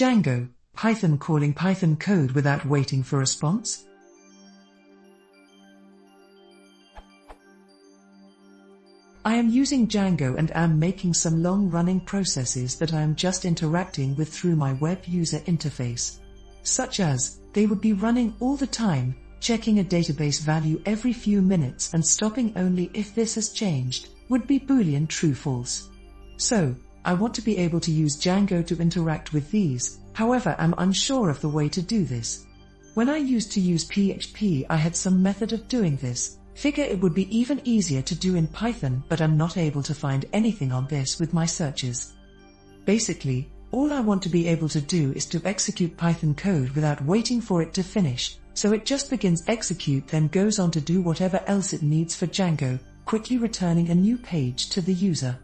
Django, Python calling Python code without waiting for response. I am using Django and am making some long-running processes that I am just interacting with through my web user interface. Such as, they would be running all the time, checking a database value every few minutes and stopping only if this has changed, would be Boolean true-false. So, I want to be able to use Django to interact with these, however I'm unsure of the way to do this. When I used to use PHP I had some method of doing this, figure it would be even easier to do in Python, but I'm not able to find anything on this with my searches. Basically, all I want to be able to do is to execute Python code without waiting for it to finish, so it just begins execute then goes on to do whatever else it needs for Django, quickly returning a new page to the user.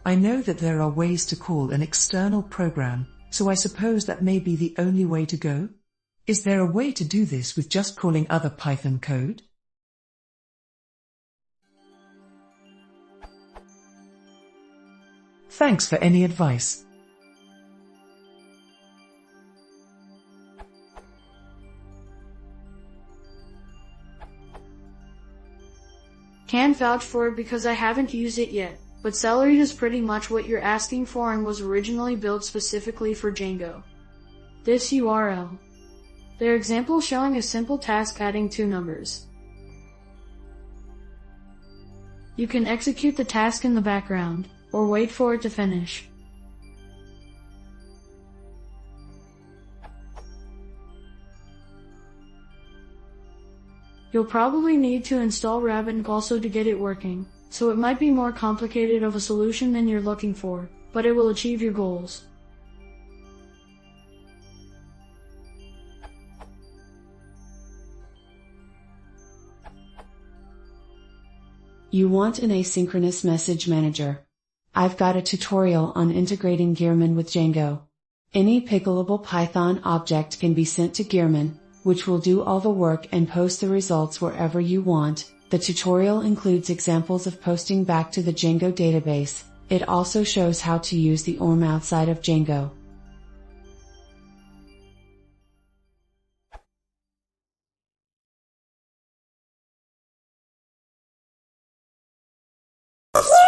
I know that there are ways to call an external program, so I suppose that may be the only way to go? Is there a way to do this with just calling other Python code? Thanks for any advice. Can vouch for it because I haven't used it yet, but Celery is pretty much what you're asking for and was originally built specifically for Django. This URL. Their example showing a simple task adding two numbers. You can execute the task in the background, or wait for it to finish. You'll probably need to install Rabbit also to get it working, so it might be more complicated of a solution than you're looking for, but it will achieve your goals. You want an asynchronous message manager. I've got a tutorial on integrating Gearman with Django. Any pickleable Python object can be sent to Gearman, which will do all the work and post the results wherever you want. The tutorial includes examples of posting back to the Django database. It also shows how to use the ORM outside of Django. Yes.